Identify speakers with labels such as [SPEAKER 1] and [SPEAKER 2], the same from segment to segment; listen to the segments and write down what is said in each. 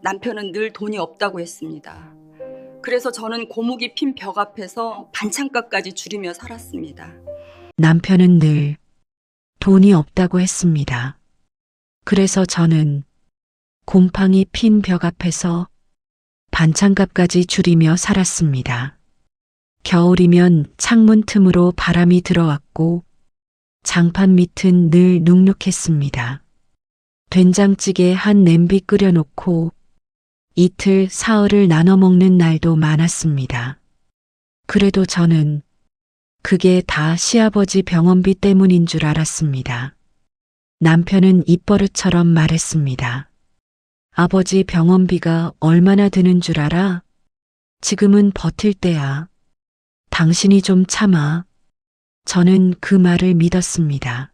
[SPEAKER 1] 남편은 늘 돈이 없다고 했습니다. 그래서 저는 고무기 핀 벽 앞에서 반찬값까지 줄이며 살았습니다.
[SPEAKER 2] 남편은 늘 돈이 없다고 했습니다. 그래서 저는 곰팡이 핀 벽 앞에서 반찬값까지 줄이며 살았습니다. 겨울이면 창문 틈으로 바람이 들어왔고 장판 밑은 늘 눅눅했습니다. 된장찌개 한 냄비 끓여놓고 이틀 사흘을 나눠 먹는 날도 많았습니다. 그래도 저는 그게 다 시아버지 병원비 때문인 줄 알았습니다. 남편은 입버릇처럼 말했습니다. 아버지 병원비가 얼마나 드는 줄 알아? 지금은 버틸 때야. 당신이 좀 참아. 저는 그 말을 믿었습니다.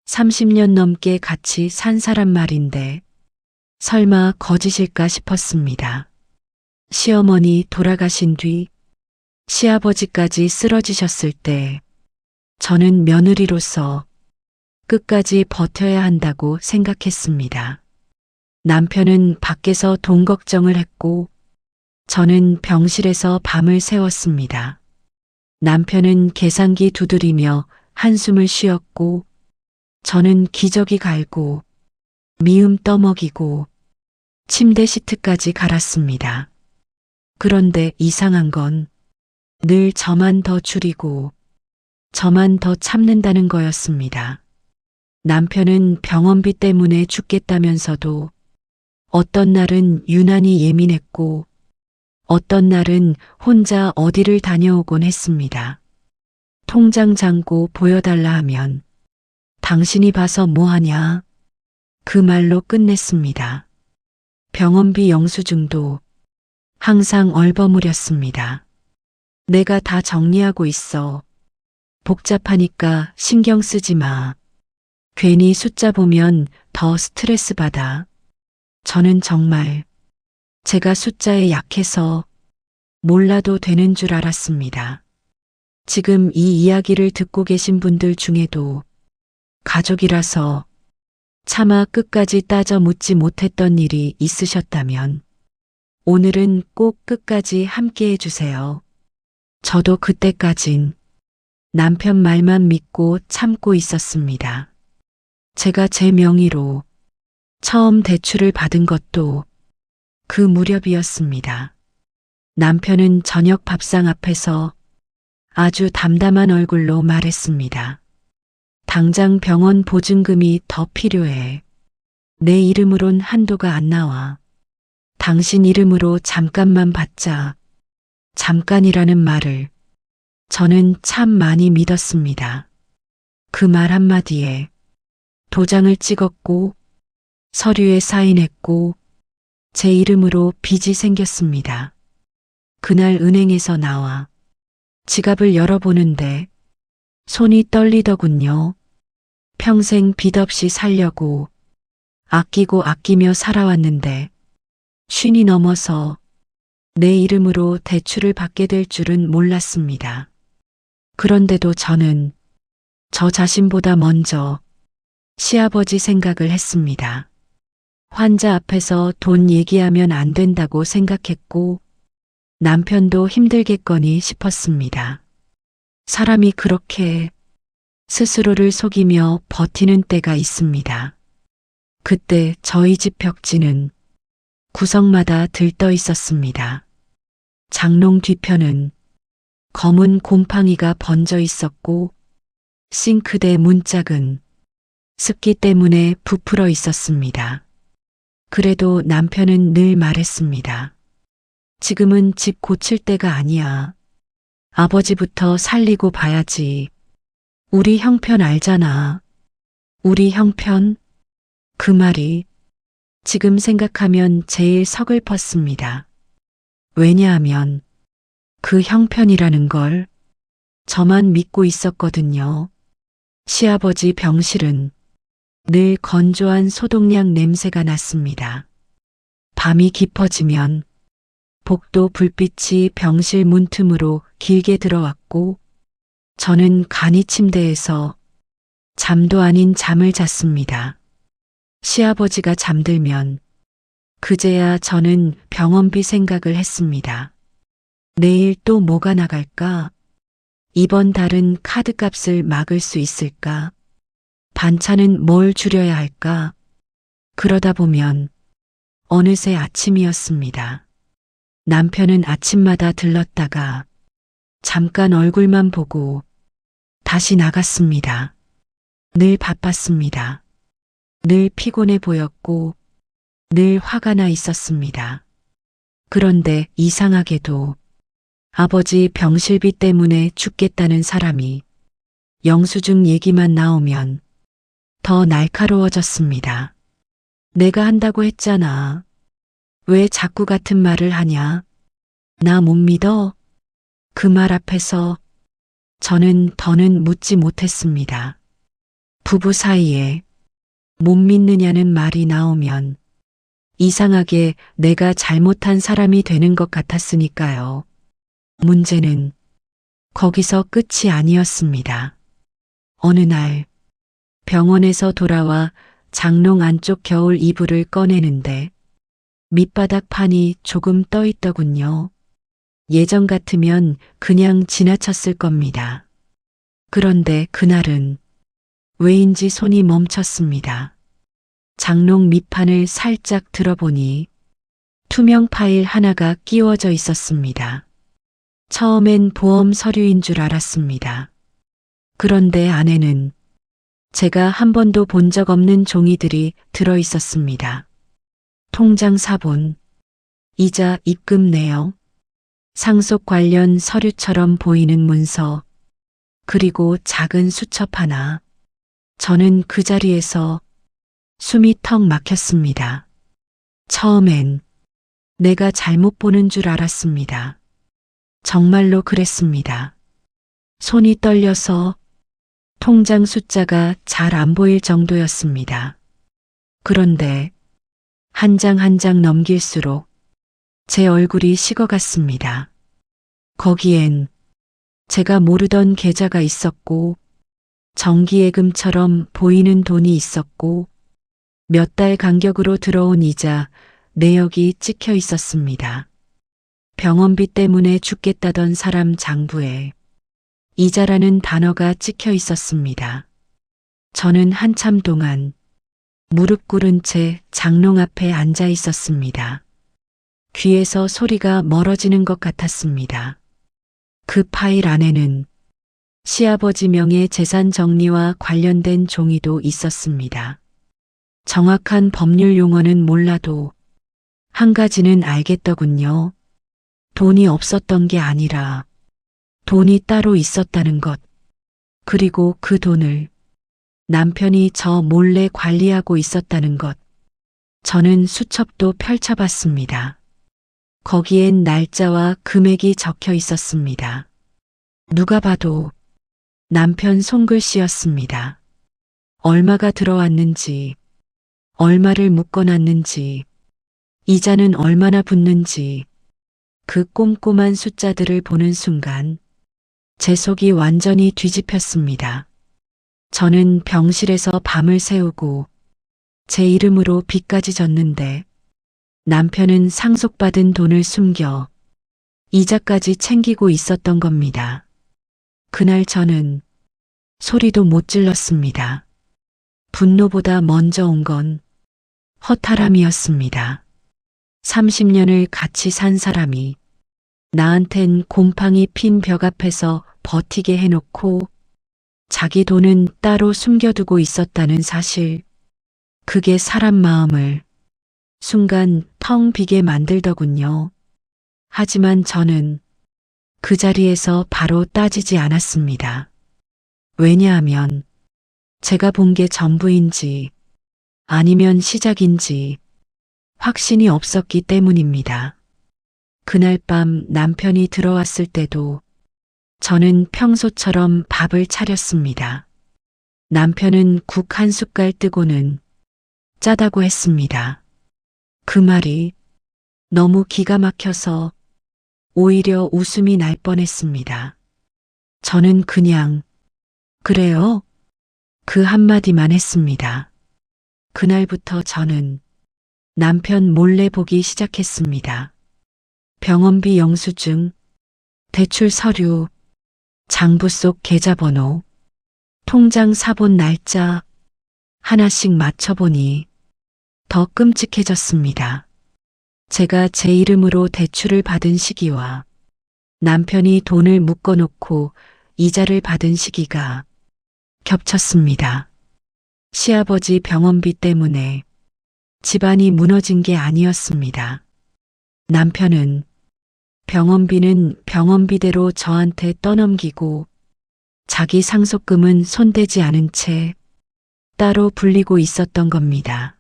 [SPEAKER 2] 30년 넘게 같이 산 사람 말인데 설마 거짓일까 싶었습니다. 시어머니 돌아가신 뒤 시아버지까지 쓰러지셨을 때 저는 며느리로서 끝까지 버텨야 한다고 생각했습니다. 남편은 밖에서 돈 걱정을 했고 저는 병실에서 밤을 새웠습니다. 남편은 계산기 두드리며 한숨을 쉬었고 저는 기저귀 갈고 미음 떠먹이고 침대 시트까지 갈았습니다. 그런데 이상한 건 늘 저만 더 줄이고 저만 더 참는다는 거였습니다. 남편은 병원비 때문에 죽겠다면서도 어떤 날은 유난히 예민했고 어떤 날은 혼자 어디를 다녀오곤 했습니다. 통장 잔고 보여달라 하면 당신이 봐서 뭐하냐? 그 말로 끝냈습니다. 병원비 영수증도 항상 얼버무렸습니다. 내가 다 정리하고 있어. 복잡하니까 신경 쓰지 마. 괜히 숫자 보면 더 스트레스 받아. 저는 정말 제가 숫자에 약해서 몰라도 되는 줄 알았습니다. 지금 이 이야기를 듣고 계신 분들 중에도 가족이라서 차마 끝까지 따져 묻지 못했던 일이 있으셨다면 오늘은 꼭 끝까지 함께 해주세요. 저도 그때까진 남편 말만 믿고 참고 있었습니다. 제가 제 명의로 처음 대출을 받은 것도 그 무렵이었습니다. 남편은 저녁 밥상 앞에서 아주 담담한 얼굴로 말했습니다. 당장 병원 보증금이 더 필요해. 내 이름으론 한도가 안 나와. 당신 이름으로 잠깐만 받자. 잠깐이라는 말을 저는 참 많이 믿었습니다. 그 말 한마디에 도장을 찍었고 서류에 사인했고 제 이름으로 빚이 생겼습니다. 그날 은행에서 나와 지갑을 열어보는데 손이 떨리더군요. 평생 빚 없이 살려고 아끼고 아끼며 살아왔는데 50이 넘어서 내 이름으로 대출을 받게 될 줄은 몰랐습니다. 그런데도 저는 저 자신보다 먼저 시아버지 생각을 했습니다. 환자 앞에서 돈 얘기하면 안 된다고 생각했고 남편도 힘들겠거니 싶었습니다. 사람이 그렇게 스스로를 속이며 버티는 때가 있습니다. 그때 저희 집 벽지는 구석마다 들떠 있었습니다. 장롱 뒤편은 검은 곰팡이가 번져 있었고 싱크대 문짝은 습기 때문에 부풀어 있었습니다. 그래도 남편은 늘 말했습니다. 지금은 집 고칠 때가 아니야. 아버지부터 살리고 봐야지. 우리 형편 알잖아. 우리 형편? 그 말이 지금 생각하면 제일 서글펐습니다. 왜냐하면 그 형편이라는 걸 저만 믿고 있었거든요. 시아버지 병실은 늘 건조한 소독약 냄새가 났습니다. 밤이 깊어지면 복도 불빛이 병실 문틈으로 길게 들어왔고 저는 간이 침대에서 잠도 아닌 잠을 잤습니다. 시아버지가 잠들면 그제야 저는 병원비 생각을 했습니다. 내일 또 뭐가 나갈까? 이번 달은 카드값을 막을 수 있을까? 반찬은 뭘 줄여야 할까? 그러다 보면 어느새 아침이었습니다. 남편은 아침마다 들렀다가 잠깐 얼굴만 보고 다시 나갔습니다. 늘 바빴습니다. 늘 피곤해 보였고 늘 화가 나 있었습니다. 그런데 이상하게도 아버지 병실비 때문에 죽겠다는 사람이 영수증 얘기만 나오면 더 날카로워졌습니다. 내가 한다고 했잖아. 왜 자꾸 같은 말을 하냐? 나 못 믿어? 그 말 앞에서 저는 더는 묻지 못했습니다. 부부 사이에 못 믿느냐는 말이 나오면 이상하게 내가 잘못한 사람이 되는 것 같았으니까요. 문제는 거기서 끝이 아니었습니다. 어느 날 병원에서 돌아와 장롱 안쪽 겨울 이불을 꺼내는데 밑바닥 판이 조금 떠 있더군요. 예전 같으면 그냥 지나쳤을 겁니다. 그런데 그날은 왜인지 손이 멈췄습니다. 장롱 밑판을 살짝 들어보니 투명 파일 하나가 끼워져 있었습니다. 처음엔 보험 서류인 줄 알았습니다. 그런데 안에는 제가 한 번도 본 적 없는 종이들이 들어 있었습니다. 통장 사본, 이자 입금 내역, 상속 관련 서류처럼 보이는 문서, 그리고 작은 수첩 하나. 저는 그 자리에서 숨이 턱 막혔습니다. 처음엔 내가 잘못 보는 줄 알았습니다. 정말로 그랬습니다. 손이 떨려서 통장 숫자가 잘 안 보일 정도였습니다. 그런데 한 장 한 장 넘길수록 제 얼굴이 식어갔습니다. 거기엔 제가 모르던 계좌가 있었고 정기예금처럼 보이는 돈이 있었고 몇 달 간격으로 들어온 이자 내역이 찍혀 있었습니다. 병원비 때문에 죽겠다던 사람 장부에 이자라는 단어가 찍혀 있었습니다. 저는 한참 동안 무릎 꿇은 채 장롱 앞에 앉아 있었습니다. 귀에서 소리가 멀어지는 것 같았습니다. 그 파일 안에는 시아버지 명의 재산 정리와 관련된 종이도 있었습니다. 정확한 법률 용어는 몰라도 한 가지는 알겠더군요. 돈이 없었던 게 아니라 돈이 따로 있었다는 것. 그리고 그 돈을 남편이 저 몰래 관리하고 있었다는 것. 저는 수첩도 펼쳐봤습니다. 거기엔 날짜와 금액이 적혀 있었습니다. 누가 봐도 남편 손글씨였습니다. 얼마가 들어왔는지, 얼마를 묶어놨는지, 이자는 얼마나 붙는지, 그 꼼꼼한 숫자들을 보는 순간 제 속이 완전히 뒤집혔습니다. 저는 병실에서 밤을 새우고 제 이름으로 빚까지 졌는데 남편은 상속받은 돈을 숨겨 이자까지 챙기고 있었던 겁니다. 그날 저는 소리도 못 질렀습니다. 분노보다 먼저 온 건 허탈함이었습니다. 30년을 같이 산 사람이 나한텐 곰팡이 핀 벽 앞에서 버티게 해놓고 자기 돈은 따로 숨겨두고 있었다는 사실. 그게 사람 마음을 순간 텅 비게 만들더군요. 하지만 저는 그 자리에서 바로 따지지 않았습니다. 왜냐하면 제가 본 게 전부인지 아니면 시작인지 확신이 없었기 때문입니다. 그날 밤 남편이 들어왔을 때도 저는 평소처럼 밥을 차렸습니다. 남편은 국 한 숟갈 뜨고는 짜다고 했습니다. 그 말이 너무 기가 막혀서 오히려 웃음이 날 뻔했습니다. 저는 그냥 그래요? 그 한마디만 했습니다. 그날부터 저는 남편 몰래 보기 시작했습니다. 병원비 영수증, 대출 서류, 장부 속 계좌번호, 통장 사본 날짜 하나씩 맞춰보니 더 끔찍해졌습니다. 제가 제 이름으로 대출을 받은 시기와 남편이 돈을 묶어놓고 이자를 받은 시기가 겹쳤습니다. 시아버지 병원비 때문에 집안이 무너진 게 아니었습니다. 남편은 병원비는 병원비대로 저한테 떠넘기고 자기 상속금은 손대지 않은 채 따로 불리고 있었던 겁니다.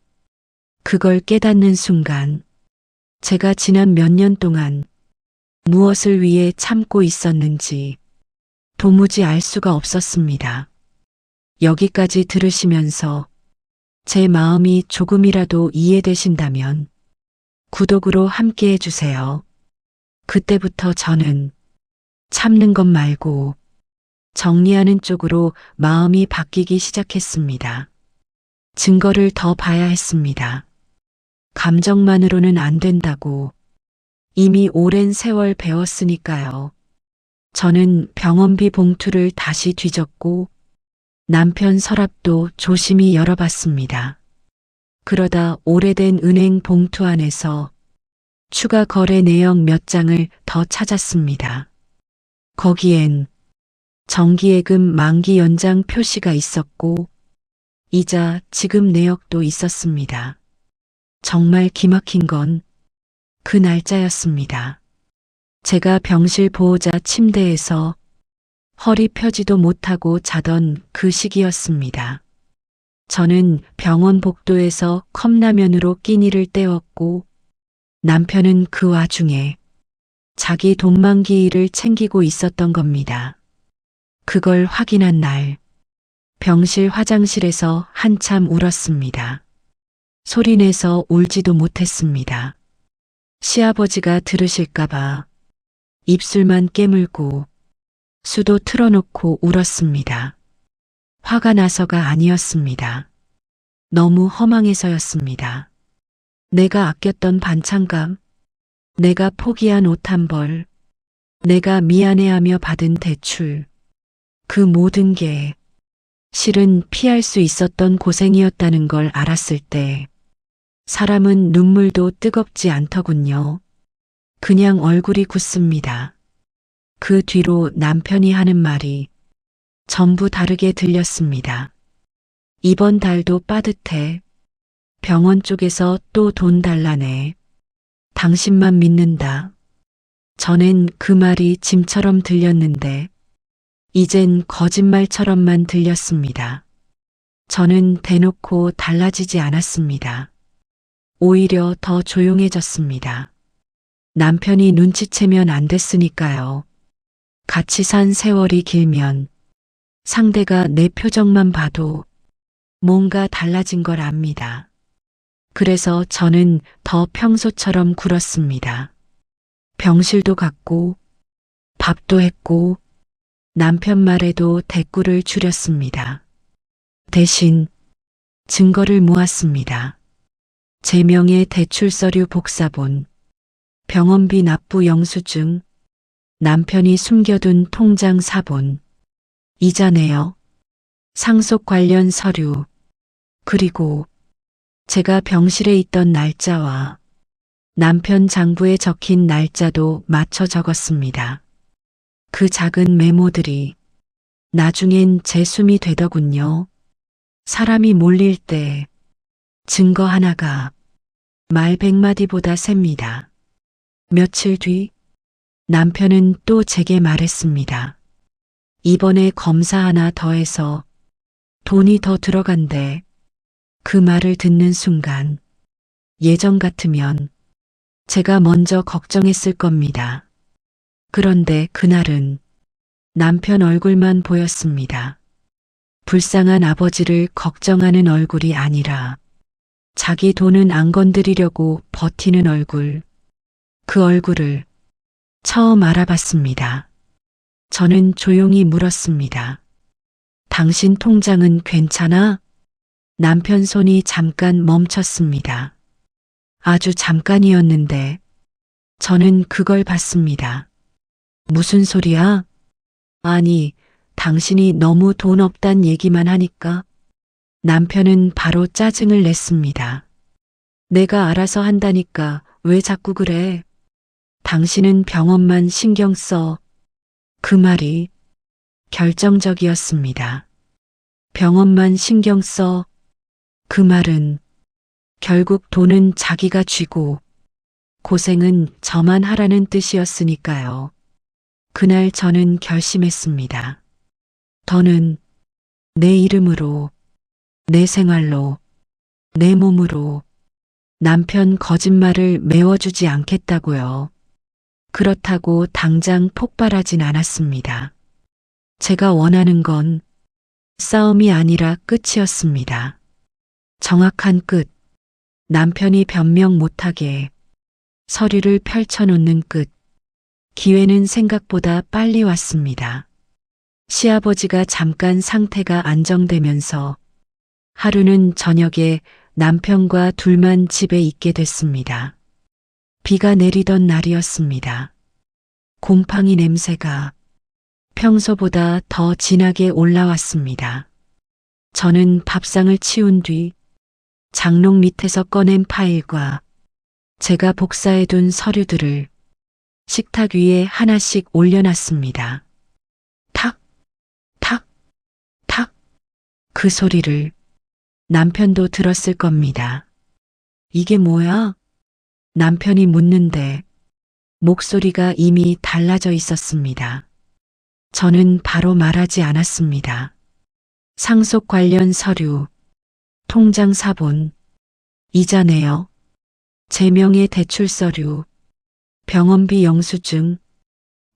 [SPEAKER 2] 그걸 깨닫는 순간 제가 지난 몇 년 동안 무엇을 위해 참고 있었는지 도무지 알 수가 없었습니다. 여기까지 들으시면서 제 마음이 조금이라도 이해되신다면 구독으로 함께 해주세요. 그때부터 저는 참는 것 말고 정리하는 쪽으로 마음이 바뀌기 시작했습니다. 증거를 더 봐야 했습니다. 감정만으로는 안 된다고 이미 오랜 세월 배웠으니까요. 저는 병원비 봉투를 다시 뒤졌고 남편 서랍도 조심히 열어봤습니다. 그러다 오래된 은행 봉투 안에서 추가 거래 내역 몇 장을 더 찾았습니다. 거기엔 정기예금 만기 연장 표시가 있었고 이자 지급 내역도 있었습니다. 정말 기막힌 건 그 날짜였습니다. 제가 병실 보호자 침대에서 허리 펴지도 못하고 자던 그 시기였습니다. 저는 병원 복도에서 컵라면으로 끼니를 때웠고 남편은 그 와중에 자기 돈만기일을 챙기고 있었던 겁니다. 그걸 확인한 날 병실 화장실에서 한참 울었습니다. 소리내서 울지도 못했습니다. 시아버지가 들으실까봐 입술만 깨물고 수도 틀어놓고 울었습니다. 화가 나서가 아니었습니다. 너무 허망해서였습니다. 내가 아꼈던 반찬감, 내가 포기한 옷 한 벌, 내가 미안해하며 받은 대출, 그 모든 게 실은 피할 수 있었던 고생이었다는 걸 알았을 때 사람은 눈물도 뜨겁지 않더군요. 그냥 얼굴이 굳습니다. 그 뒤로 남편이 하는 말이 전부 다르게 들렸습니다. 이번 달도 빠듯해. 병원 쪽에서 또 돈 달라네. 당신만 믿는다. 전엔 그 말이 짐처럼 들렸는데 이젠 거짓말처럼만 들렸습니다. 저는 대놓고 달라지지 않았습니다. 오히려 더 조용해졌습니다. 남편이 눈치채면 안 됐으니까요. 같이 산 세월이 길면 상대가 내 표정만 봐도 뭔가 달라진 걸 압니다. 그래서 저는 더 평소처럼 굴었습니다. 병실도 갔고 밥도 했고 남편 말에도 대꾸를 줄였습니다. 대신 증거를 모았습니다. 제 명의 대출 서류 복사본, 병원비 납부 영수증, 남편이 숨겨둔 통장 사본, 이자 내역, 상속 관련 서류, 그리고 제가 병실에 있던 날짜와 남편 장부에 적힌 날짜도 맞춰 적었습니다. 그 작은 메모들이 나중엔 제 숨이 되더군요. 사람이 몰릴 때 증거 하나가 말 100마디보다 셉니다. 며칠 뒤 남편은 또 제게 말했습니다. 이번에 검사 하나 더해서 돈이 더 들어간대. 그 말을 듣는 순간 예전 같으면 제가 먼저 걱정했을 겁니다. 그런데 그날은 남편 얼굴만 보였습니다. 불쌍한 아버지를 걱정하는 얼굴이 아니라 자기 돈은 안 건드리려고 버티는 얼굴. 그 얼굴을 처음 알아봤습니다. 저는 조용히 물었습니다. 당신 통장은 괜찮아? 남편 손이 잠깐 멈췄습니다. 아주 잠깐이었는데 저는 그걸 봤습니다. 무슨 소리야? 아니, 당신이 너무 돈 없단 얘기만 하니까. 남편은 바로 짜증을 냈습니다. 내가 알아서 한다니까 왜 자꾸 그래? 당신은 병원만 신경 써. 그 말이 결정적이었습니다. 병원만 신경 써. 그 말은 결국 돈은 자기가 쥐고 고생은 저만 하라는 뜻이었으니까요. 그날 저는 결심했습니다. 더는 내 이름으로, 내 생활로, 내 몸으로 남편 거짓말을 메워주지 않겠다고요. 그렇다고 당장 폭발하진 않았습니다. 제가 원하는 건 싸움이 아니라 끝이었습니다. 정확한 끝. 남편이 변명 못하게 서류를 펼쳐놓는 끝. 기회는 생각보다 빨리 왔습니다. 시아버지가 잠깐 상태가 안정되면서 하루는 저녁에 남편과 둘만 집에 있게 됐습니다. 비가 내리던 날이었습니다. 곰팡이 냄새가 평소보다 더 진하게 올라왔습니다. 저는 밥상을 치운 뒤 장롱 밑에서 꺼낸 파일과 제가 복사해둔 서류들을 식탁 위에 하나씩 올려놨습니다. 탁, 탁, 탁. 그 소리를 남편도 들었을 겁니다. 이게 뭐야? 남편이 묻는데 목소리가 이미 달라져 있었습니다. 저는 바로 말하지 않았습니다. 상속 관련 서류, 통장 사본, 이자 내역, 제 명의 대출 서류, 병원비 영수증,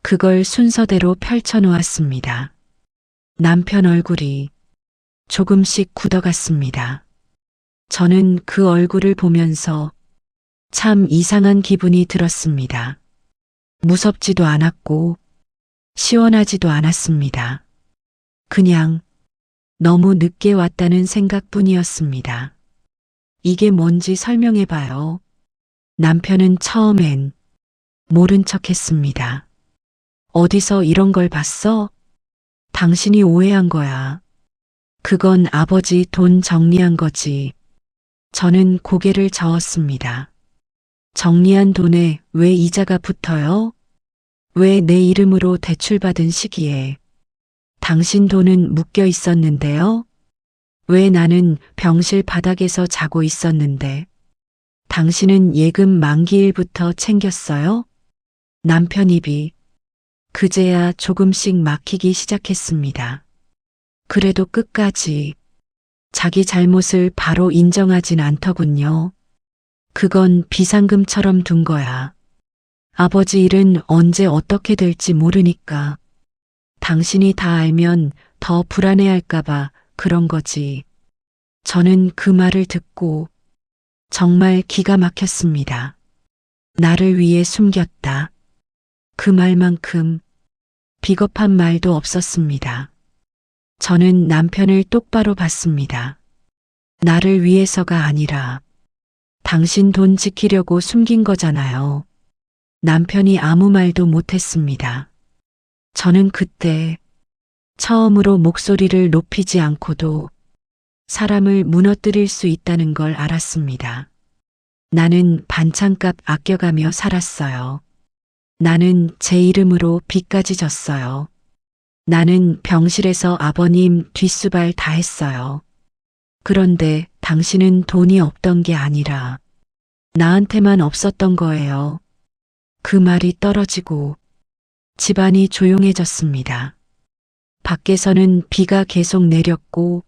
[SPEAKER 2] 그걸 순서대로 펼쳐놓았습니다. 남편 얼굴이 조금씩 굳어갔습니다. 저는 그 얼굴을 보면서 참 이상한 기분이 들었습니다. 무섭지도 않았고 시원하지도 않았습니다. 그냥 너무 늦게 왔다는 생각뿐이었습니다. 이게 뭔지 설명해봐요. 남편은 처음엔 모른 척 했습니다. 어디서 이런 걸 봤어? 당신이 오해한 거야. 그건 아버지 돈 정리한 거지. 저는 고개를 저었습니다. 정리한 돈에 왜 이자가 붙어요? 왜 내 이름으로 대출받은 시기에 당신 돈은 묶여 있었는데요? 왜 나는 병실 바닥에서 자고 있었는데 당신은 예금 만기일부터 챙겼어요? 남편 입이 그제야 조금씩 막히기 시작했습니다. 그래도 끝까지 자기 잘못을 바로 인정하진 않더군요. 그건 비상금처럼 둔 거야. 아버지 일은 언제 어떻게 될지 모르니까 당신이 다 알면 더 불안해할까봐 그런 거지. 저는 그 말을 듣고 정말 기가 막혔습니다. 나를 위해 숨겼다. 그 말만큼 비겁한 말도 없었습니다. 저는 남편을 똑바로 봤습니다. 나를 위해서가 아니라 당신 돈 지키려고 숨긴 거잖아요. 남편이 아무 말도 못했습니다. 저는 그때 처음으로 목소리를 높이지 않고도 사람을 무너뜨릴 수 있다는 걸 알았습니다. 나는 반찬값 아껴가며 살았어요. 나는 제 이름으로 빚까지 졌어요. 나는 병실에서 아버님 뒷수발 다 했어요. 그런데 당신은 돈이 없던 게 아니라 나한테만 없었던 거예요. 그 말이 떨어지고 집안이 조용해졌습니다. 밖에서는 비가 계속 내렸고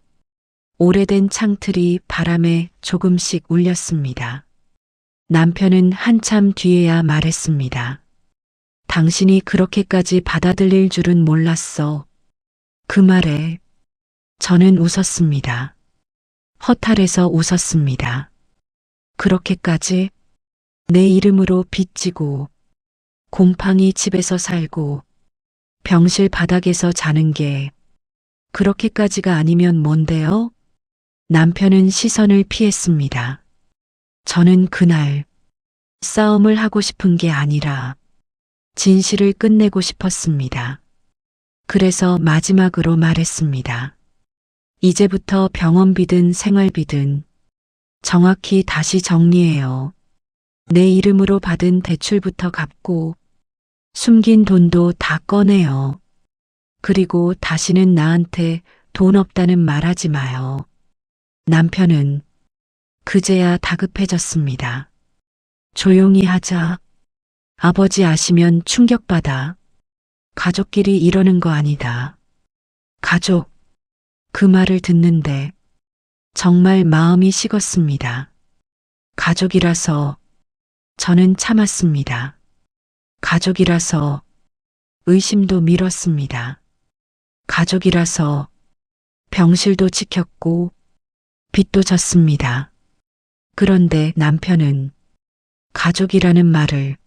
[SPEAKER 2] 오래된 창틀이 바람에 조금씩 울렸습니다. 남편은 한참 뒤에야 말했습니다. 당신이 그렇게까지 받아들일 줄은 몰랐어. 그 말에 저는 웃었습니다. 허탈해서 웃었습니다. 그렇게까지 내 이름으로 빚지고 곰팡이 집에서 살고 병실 바닥에서 자는 게 그렇게까지가 아니면 뭔데요? 남편은 시선을 피했습니다. 저는 그날 싸움을 하고 싶은 게 아니라 진실을 끝내고 싶었습니다. 그래서 마지막으로 말했습니다. 이제부터 병원비든 생활비든 정확히 다시 정리해요. 내 이름으로 받은 대출부터 갚고 숨긴 돈도 다 꺼내요. 그리고 다시는 나한테 돈 없다는 말하지 마요. 남편은 그제야 다급해졌습니다. 조용히 하자. 아버지 아시면 충격받아. 가족끼리 이러는 거 아니다. 가족. 그 말을 듣는데 정말 마음이 식었습니다. 가족이라서 저는 참았습니다. 가족이라서 의심도 미뤘습니다. 가족이라서 병실도 지켰고 빚도 졌습니다. 그런데 남편은 가족이라는 말을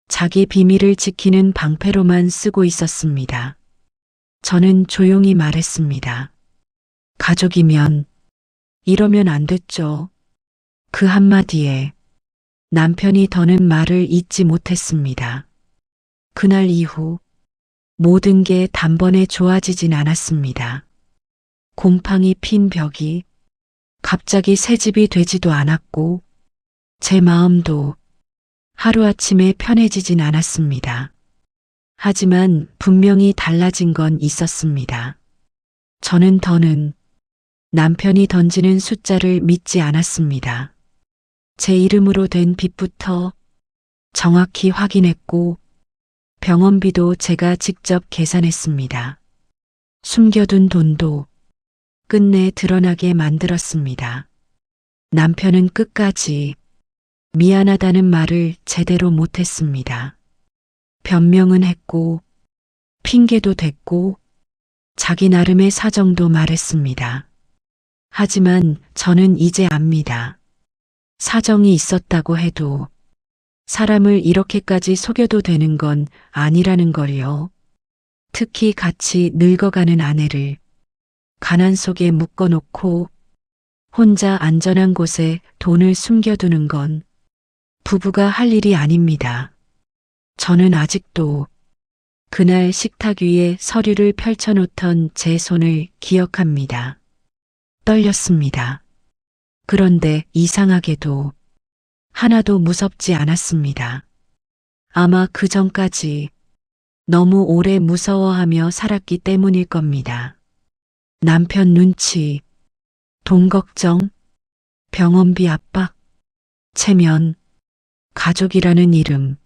[SPEAKER 2] 자기 비밀을 지키는 방패로만 쓰고 있었습니다. 저는 조용히 말했습니다. 가족이면 이러면 안 됐죠. 그 한마디에 남편이 더는 말을 잇지 못했습니다. 그날 이후 모든 게 단번에 좋아지진 않았습니다. 곰팡이 핀 벽이 갑자기 새집이 되지도 않았고 제 마음도 하루아침에 편해지진 않았습니다. 하지만 분명히 달라진 건 있었습니다. 저는 더는 남편이 던지는 숫자를 믿지 않았습니다. 제 이름으로 된 빚부터 정확히 확인했고 병원비도 제가 직접 계산했습니다. 숨겨둔 돈도 끝내 드러나게 만들었습니다. 남편은 끝까지 미안하다는 말을 제대로 못했습니다. 변명은 했고 핑계도 댔고 자기 나름의 사정도 말했습니다. 하지만 저는 이제 압니다. 사정이 있었다고 해도 사람을 이렇게까지 속여도 되는 건 아니라는 걸요. 특히 같이 늙어가는 아내를 가난 속에 묶어놓고 혼자 안전한 곳에 돈을 숨겨두는 건 부부가 할 일이 아닙니다. 저는 아직도 그날 식탁 위에 서류를 펼쳐놓던 제 손을 기억합니다. 떨렸습니다. 그런데 이상하게도 하나도 무섭지 않았습니다. 아마 그 전까지 너무 오래 무서워하며 살았기 때문일 겁니다. 남편 눈치, 돈 걱정, 병원비 압박, 체면, 가족이라는 이름,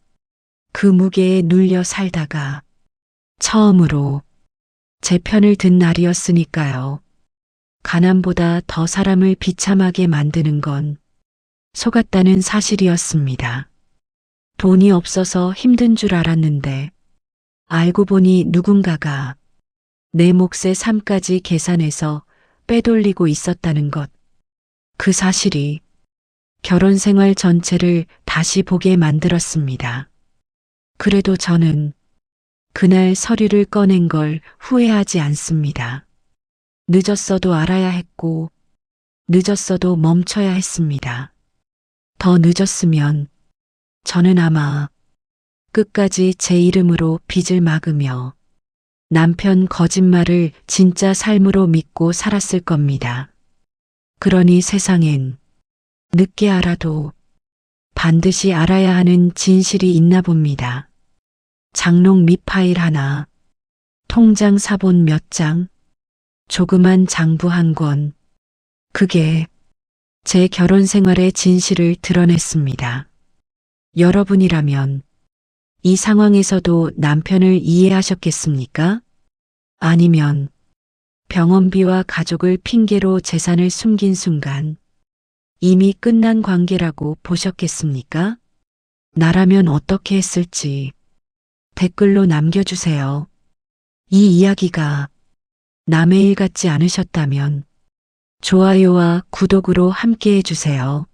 [SPEAKER 2] 그 무게에 눌려 살다가 처음으로 제 편을 든 날이었으니까요. 가난보다 더 사람을 비참하게 만드는 건 속았다는 사실이었습니다. 돈이 없어서 힘든 줄 알았는데 알고 보니 누군가가 내 몫의 삶까지 계산해서 빼돌리고 있었다는 것. 그 사실이 결혼 생활 전체를 다시 보게 만들었습니다. 그래도 저는 그날 서류를 꺼낸 걸 후회하지 않습니다. 늦었어도 알아야 했고, 늦었어도 멈춰야 했습니다. 더 늦었으면 저는 아마 끝까지 제 이름으로 빚을 막으며 남편 거짓말을 진짜 삶으로 믿고 살았을 겁니다. 그러니 세상엔 늦게 알아도 반드시 알아야 하는 진실이 있나 봅니다. 장롱 밑 파일 하나, 통장 사본 몇 장, 조그만 장부 한 권. 그게 제 결혼 생활의 진실을 드러냈습니다. 여러분이라면 이 상황에서도 남편을 이해하셨겠습니까? 아니면 병원비와 가족을 핑계로 재산을 숨긴 순간 이미 끝난 관계라고 보셨겠습니까? 나라면 어떻게 했을지 댓글로 남겨주세요. 이 이야기가 남의 일 같지 않으셨다면 좋아요와 구독으로 함께 해주세요.